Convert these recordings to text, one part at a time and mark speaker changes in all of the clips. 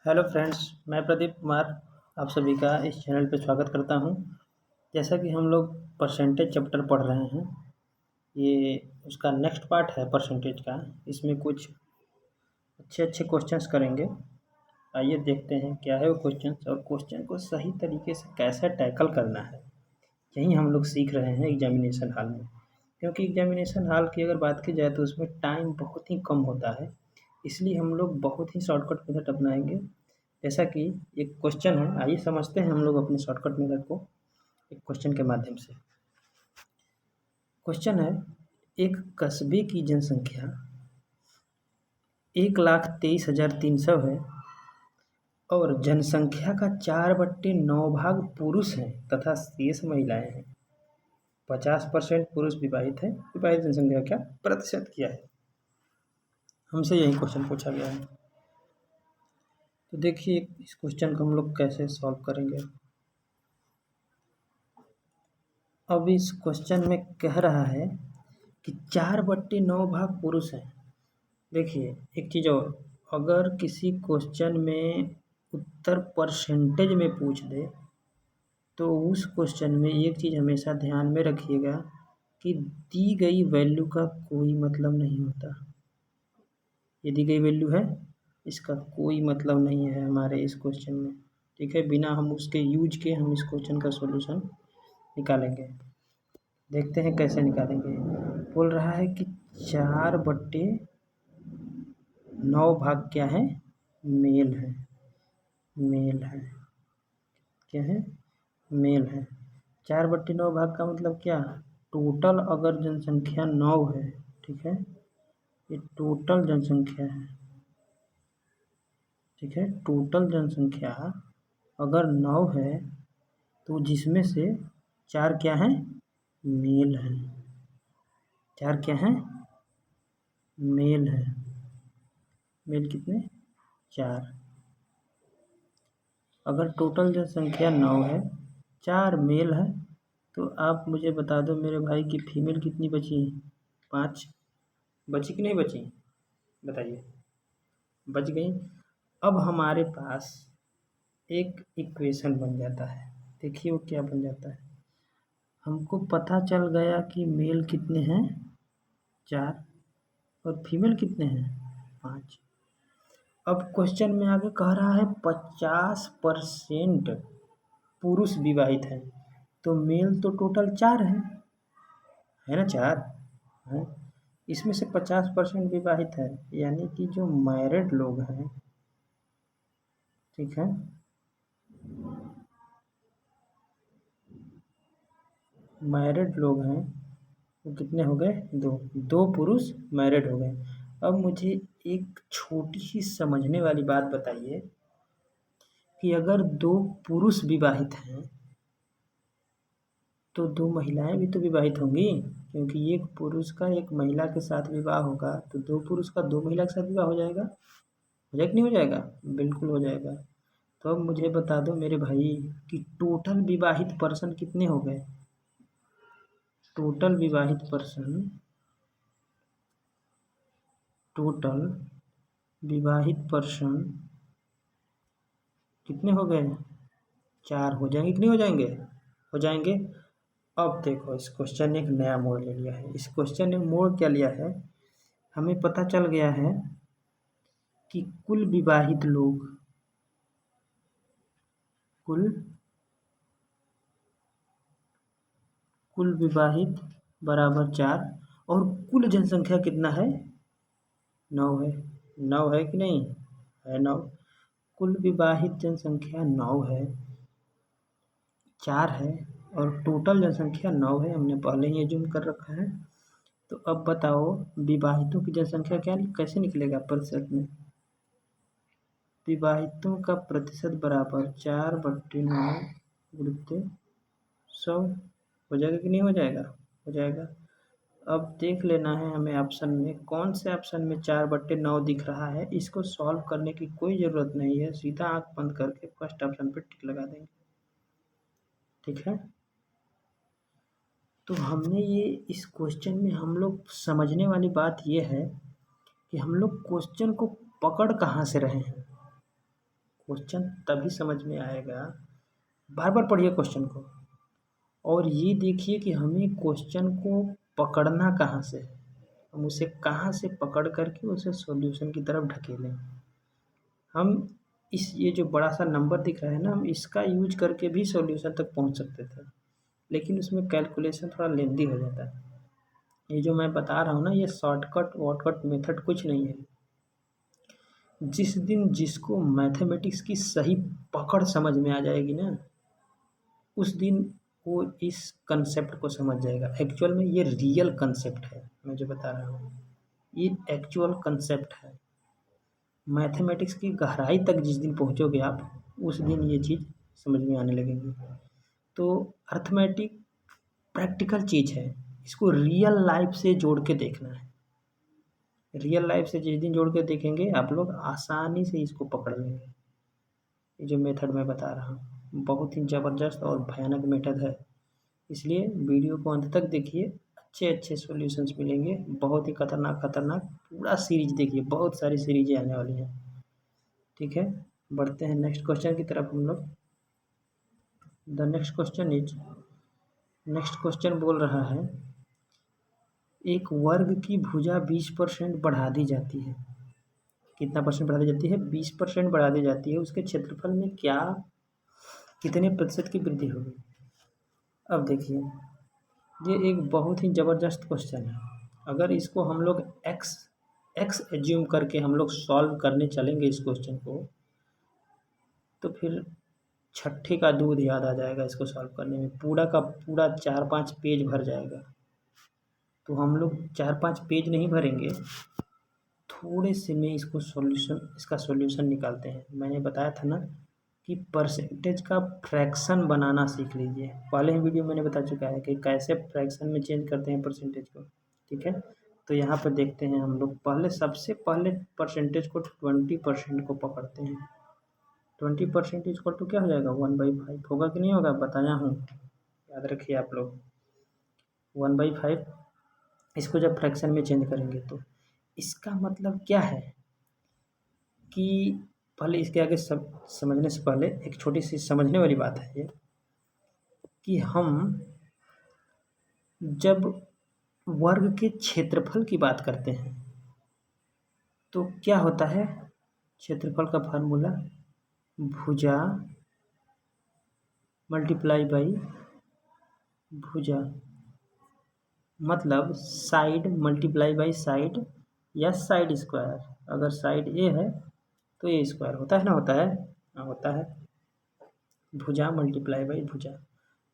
Speaker 1: Hello friends, मैं प्रदीप कुमार आप सभी का इस चैनल पे स्वागत करता हूँ। जैसा कि हम लोग परसेंटेज चैप्टर पढ़ रहे हैं, ये उसका नेक्स्ट पार्ट है परसेंटेज का। इसमें कुछ अच्छे अच्छे क्वेश्चंस करेंगे। आइए देखते हैं क्या है वो क्वेश्चंस और क्वेश्चन को सही तरीके से कैसे टैकल करना है। यही हम लोग सीख रहे हैं एग्जामिनेशन हॉल में, क्योंकि एग्जामिनेशन हॉल की अगर बात की जाए तो उसमें टाइम बहुत ही कम होता है। इसलिए हम लोग बहुत ही शॉर्टकट मेथड अपनाएंगे। जैसा कि एक क्वेश्चन है, आइए समझते हैं हम लोग अपने शॉर्टकट मेथड को एक क्वेश्चन के माध्यम से। क्वेश्चन है, एक कस्बे की जनसंख्या 1,23,300 है और जनसंख्या का 4/9 भाग पुरुष हैं तथा शेष महिलाएं हैं। 50% पुरुष विवाहित है। विवाहित जनसंख्या क्या प्रतिशत क्या है? हमसे यही क्वेश्चन पूछा गया है। तो देखिए इस क्वेश्चन को हम लोग कैसे सॉल्व करेंगे। अब इस क्वेश्चन में कह रहा है कि 4/9 भाग पुरुष हैं। देखिए एक चीज़ और, अगर किसी क्वेश्चन में उत्तर परसेंटेज में पूछ दे तो उस क्वेश्चन में एक चीज़ हमेशा ध्यान में रखिएगा कि दी गई वैल्यू का कोई मतलब नहीं होता। ये दी गई वैल्यू है, इसका कोई मतलब नहीं है हमारे इस क्वेश्चन में। ठीक है, बिना हम उसके यूज के हम इस क्वेश्चन का सॉल्यूशन निकालेंगे। देखते हैं कैसे निकालेंगे। बोल रहा है कि 4/9 भाग क्या है? मेल है। मेल है, क्या है? मेल है। 4/9 भाग का मतलब क्या? टोटल अगर जनसंख्या 9 है, ठीक है, ये टोटल जनसंख्या है। ठीक है, टोटल जनसंख्या अगर 9 है तो जिसमें से 4 क्या है? मेल है। 4 क्या है? मेल है। मेल कितने? 4। अगर टोटल जनसंख्या 9 है, 4 मेल है, तो आप मुझे बता दो मेरे भाई की फीमेल कितनी बची? 5 बची कि नहीं बची? बताइए। बच गई। अब हमारे पास एक इक्वेशन बन जाता है। देखिए वो क्या बन जाता है। हमको पता चल गया कि मेल कितने हैं? 4 और फीमेल कितने हैं? 5। अब क्वेश्चन में आगे कह रहा है 50% पुरुष विवाहित है, तो मेल तो टोटल 4 है ना? 4 है। इसमें से 50% विवाहित है, यानी कि जो मैरिड लोग हैं, ठीक है, मैरिड लोग हैं, वो कितने हो गए? 2 पुरुष मैरिड हो गए। अब मुझे एक छोटी सी समझने वाली बात बताइए कि अगर 2 पुरुष विवाहित हैं तो 2 महिलाएं भी तो विवाहित होंगी, क्योंकि एक पुरुष का एक महिला के साथ विवाह होगा तो 2 पुरुष का 2 महिला के साथ विवाह हो जाएगा। हो जाएगा कि नहीं हो जाएगा? बिल्कुल हो जाएगा। तो अब मुझे बता दो मेरे भाई कि टोटल विवाहित पर्सन कितने हो गए? टोटल विवाहित पर्सन, टोटल विवाहित पर्सन कितने हो गए? 4 हो जाएंगे कि नहीं हो जाएंगे? हो जाएंगे। अब देखो इस क्वेश्चन ने एक नया मोड़ ले लिया है। इस क्वेश्चन ने मोड़ क्या लिया है? हमें पता चल गया है कि कुल विवाहित लोग, कुल विवाहित बराबर 4 और कुल जनसंख्या कितना है? 9 है। 9 है कि नहीं है? 9। कुल विवाहित जनसंख्या 9 है, 4 है और टोटल जनसंख्या 9 है। हमने पहले ही एज्यूम कर रखा है। तो अब बताओ विवाहितों की जनसंख्या क्या कैसे निकलेगा प्रतिशत में? विवाहितों का प्रतिशत बराबर 4/9 गुणित 100 हो जाएगा कि नहीं हो जाएगा? हो जाएगा। अब देख लेना है हमें ऑप्शन में, कौन से ऑप्शन में 4/9 दिख रहा है। इसको सॉल्व करने की कोई ज़रूरत नहीं है, सीधा आँख बंद करके फर्स्ट ऑप्शन पे टिक लगा देंगे। ठीक है, तो हमने ये इस क्वेश्चन में हम लोग समझने वाली बात ये है कि हम लोग क्वेश्चन को पकड़ कहाँ से रहे हैं। क्वेश्चन तभी समझ में आएगा, बार बार पढ़िए क्वेश्चन को, और ये देखिए कि हमें क्वेश्चन को पकड़ना कहाँ से है, हम उसे कहाँ से पकड़ करके उसे सॉल्यूशन की तरफ ढकेलें। हम ये जो बड़ा सा नंबर दिख रहा है ना, हम इसका यूज करके भी सॉल्यूशन तक पहुँच सकते थे, लेकिन उसमें कैलकुलेशन थोड़ा लेंदी हो जाता है। ये जो मैं बता रहा हूँ ना, ये शॉर्टकट वॉर्टकट मेथड कुछ नहीं है। जिस दिन जिसको मैथमेटिक्स की सही पकड़ समझ में आ जाएगी ना, उस दिन वो इस कंसेप्ट को समझ जाएगा। एक्चुअल में ये रियल कंसेप्ट है, मैं जो बता रहा हूँ ये एक्चुअल कंसेप्ट है। मैथमेटिक्स की गहराई तक जिस दिन पहुँचोगे आप, उस दिन ये चीज़ समझ में आने लगेगी। तो अर्थमेटिक प्रैक्टिकल चीज़ है, इसको रियल लाइफ से जोड़ के देखना है। रियल लाइफ से जिस दिन जोड़ के देखेंगे आप लोग, आसानी से इसको पकड़ लेंगे। ये जो मेथड मैं बता रहा हूँ बहुत ही ज़बरदस्त और भयानक मेथड है, इसलिए वीडियो को अंत तक देखिए, अच्छे अच्छे सॉल्यूशंस मिलेंगे। बहुत ही खतरनाक खतरनाक पूरा सीरीज देखिए, बहुत सारी सीरीजें आने वाली हैं। ठीक है, बढ़ते हैं नेक्स्ट क्वेश्चन की तरफ हम लोग। The next question is, next question बोल रहा है, एक वर्ग की भुजा 20% बढ़ा दी जाती है। कितना परसेंट बढ़ा दी जाती है? 20% बढ़ा दी जाती है। उसके क्षेत्रफल में क्या, कितने प्रतिशत की वृद्धि होगी? अब देखिए, ये एक बहुत ही ज़बरदस्त क्वेश्चन है। अगर इसको हम लोग एक्स एज्यूम करके हम लोग सॉल्व करने चलेंगे इस क्वेश्चन को, तो फिर छठे का दूध याद आ जाएगा। इसको सॉल्व करने में पूरा का पूरा 4-5 पेज भर जाएगा। तो हम लोग 4-5 पेज नहीं भरेंगे, थोड़े से में इसका सॉल्यूशन निकालते हैं। मैंने बताया था ना कि परसेंटेज का फ्रैक्शन बनाना सीख लीजिए। पहले ही वीडियो मैंने बता चुका है कि कैसे फ्रैक्शन में चेंज करते हैं परसेंटेज को। ठीक है, तो यहाँ पर देखते हैं हम लोग। सबसे पहले परसेंटेज को 20% को पकड़ते हैं। 20% इक्वल टू क्या हो जाएगा? 1/5 होगा कि नहीं होगा? बताया हूँ, याद रखिए आप लोग। 1/5 इसको जब फ्रैक्शन में चेंज करेंगे तो इसका मतलब क्या है कि पहले इसके आगे समझने से पहले एक छोटी सी समझने वाली बात है ये, कि हम जब वर्ग के क्षेत्रफल की बात करते हैं तो क्या होता है? क्षेत्रफल का फार्मूला भुजा मल्टीप्लाई बाई भुजा, मतलब साइड मल्टीप्लाई बाई साइड या साइड स्क्वायर। अगर साइड ए है तो ए स्क्वायर होता है ना, होता है, हाँ होता है। भुजा मल्टीप्लाई बाई भुजा,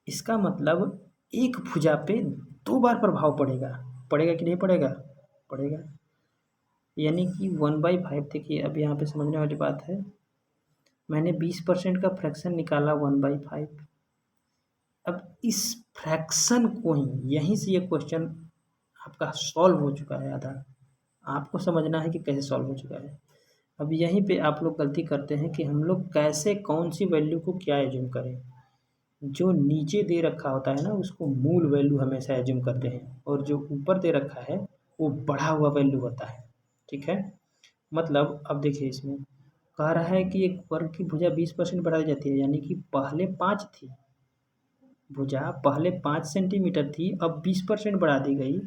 Speaker 1: इसका मतलब एक भुजा पे 2 बार प्रभाव पड़ेगा। पड़ेगा कि नहीं पड़ेगा? पड़ेगा। यानी कि 1/5। देखिए अब यहाँ पे समझने वाली बात है, मैंने 20% का फ्रैक्शन निकाला 1/5। अब इस फ्रैक्शन को ही, यहीं से ये क्वेश्चन आपका सॉल्व हो चुका है। आधा आपको समझना है कि कैसे सॉल्व हो चुका है। अब यहीं पे आप लोग गलती करते हैं कि हम लोग कैसे, कौन सी वैल्यू को क्या एज्यूम करें। जो नीचे दे रखा होता है ना, उसको मूल वैल्यू हमेशा एज्यूम करते हैं, और जो ऊपर दे रखा है वो बढ़ा हुआ वैल्यू होता है। ठीक है, मतलब अब देखिए, इसमें कह रहा है कि एक वर्ग की भुजा 20% बढ़ा दी जाती है, यानी कि पहले 5 थी भुजा, पहले 5 सेंटीमीटर थी, अब 20% बढ़ा दी गई,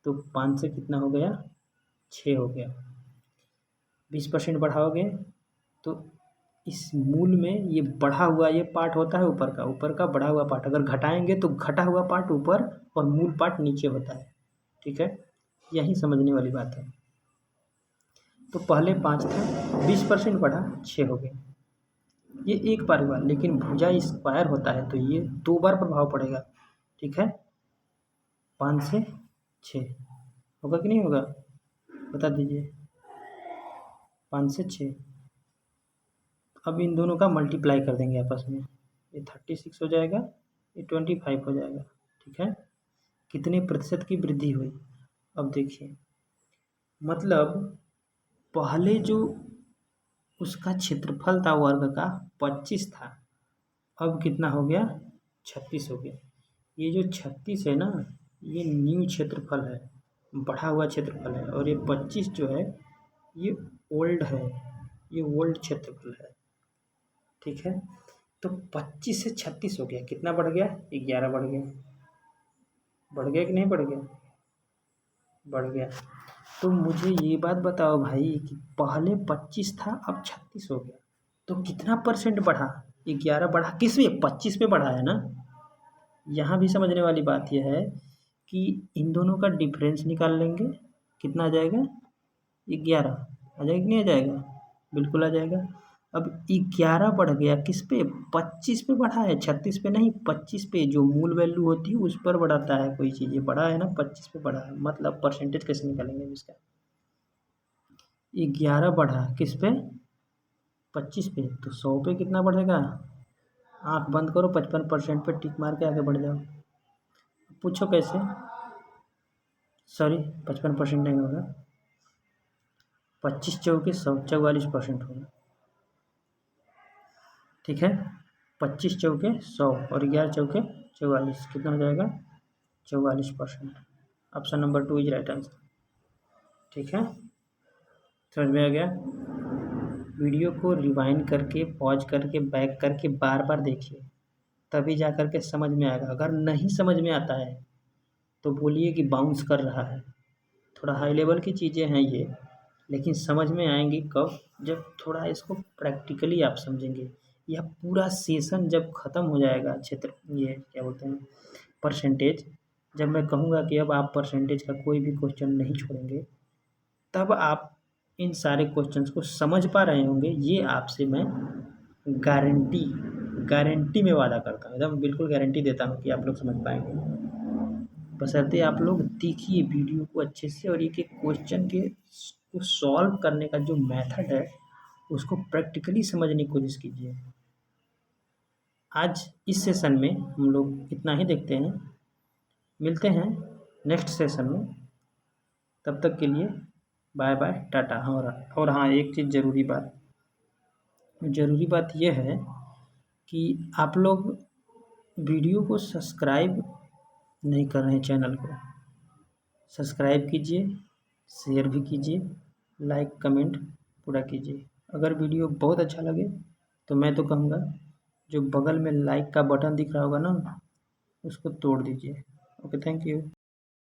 Speaker 1: तो 5 से कितना हो गया? 6 हो गया। 20% बढ़ाओगे तो इस मूल में ये बढ़ा हुआ ये पार्ट होता है, ऊपर का बढ़ा हुआ पार्ट। अगर घटाएंगे तो घटा हुआ पार्ट ऊपर और मूल पार्ट नीचे होता है। ठीक है, यही समझने वाली बात है। तो पहले 5 था, 20% बढ़ा, 6 हो गए। ये एक बार हुआ, लेकिन भुजा स्क्वायर होता है तो ये 2 बार प्रभाव पड़ेगा। ठीक है, 5 से 6 होगा कि नहीं होगा? बता दीजिए। 5 से 6, अब इन दोनों का मल्टीप्लाई कर देंगे आपस में, ये 36 हो जाएगा, ये 25 हो जाएगा। ठीक है, कितने प्रतिशत की वृद्धि हुई? अब देखिए, मतलब पहले जो उसका क्षेत्रफल था वर्ग का 25 था, अब कितना हो गया? 36 हो गया। ये जो 36 है ना, ये न्यू क्षेत्रफल है, बढ़ा हुआ क्षेत्रफल है, और ये 25 जो है ये ओल्ड है, ये ओल्ड क्षेत्रफल है। ठीक है। तो 25 से 36 हो गया, कितना बढ़ गया? 11 बढ़ गया। बढ़ गया कि नहीं बढ़ गया? बढ़ गया। तो मुझे ये बात बताओ भाई कि पहले 25 था, अब 36 हो गया, तो कितना परसेंट बढ़ा? 11 बढ़ा किस पे? 25 पे बढ़ा है ना। यहाँ भी समझने वाली बात यह है कि इन दोनों का डिफरेंस निकाल लेंगे, कितना आ जाएगा? 11 आ जाएगा कि नहीं आ जाएगा? बिल्कुल आ जाएगा। अब 11 बढ़ गया किस पे? 25 पे बढ़ा है, 36 पे नहीं, 25 पे। जो मूल वैल्यू होती है उस पर बढ़ाता है कोई चीज़, ये बढ़ा है ना, 25 पे बढ़ा है, मतलब परसेंटेज कैसे निकालेंगे हम इसका? 11 बढ़ा किस पे? 25 पे, तो 100 पे कितना बढ़ेगा? आँख बंद करो, 55% पे टिक मार के आगे बढ़ जाओ। पूछो कैसे? सॉरी, 55% नहीं होगा, 25 चौके 100, 44% होगा। ठीक है, 25 चौके 100 और 11 चौके 44, कितना हो जाएगा? 44%। Option number 2 is right answer. ठीक है, समझ में आ गया? वीडियो को रिवाइंड करके, पॉज करके, बैक करके बार बार देखिए, तभी जा कर के समझ में आएगा। अगर नहीं समझ में आता है तो बोलिए कि बाउंस कर रहा है। थोड़ा हाई लेवल की चीज़ें हैं ये, लेकिन समझ में आएंगी कब? जब थोड़ा इसको प्रैक्टिकली आप समझेंगे, या पूरा सेशन जब ख़त्म हो जाएगा, क्षेत्र ये क्या बोलते हैं, परसेंटेज, जब मैं कहूँगा कि अब आप परसेंटेज का कोई भी क्वेश्चन नहीं छोड़ेंगे, तब आप इन सारे क्वेश्चंस को समझ पा रहे होंगे। ये आपसे मैं गारंटी गारंटी में वादा करता हूँ, एकदम बिल्कुल गारंटी देता हूँ कि आप लोग समझ पाएंगे। बशर्ते आप लोग देखिए वीडियो को अच्छे से, और एक एक क्वेश्चन के को सॉल्व करने का जो मेथड है उसको प्रैक्टिकली समझने की कोशिश कीजिए। आज इस सेशन में हम लोग इतना ही देखते हैं, मिलते हैं नेक्स्ट सेशन में। तब तक के लिए बाय बाय, टाटा। और हाँ, एक चीज़ ज़रूरी बात यह है कि आप लोग वीडियो को सब्सक्राइब नहीं कर रहे हैं, चैनल को सब्सक्राइब कीजिए, शेयर भी कीजिए, लाइक कमेंट पूरा कीजिए। अगर वीडियो बहुत अच्छा लगे तो मैं तो कहूँगा जो बगल में लाइक का बटन दिख रहा होगा ना, उसको तोड़ दीजिए। Okay, thank you.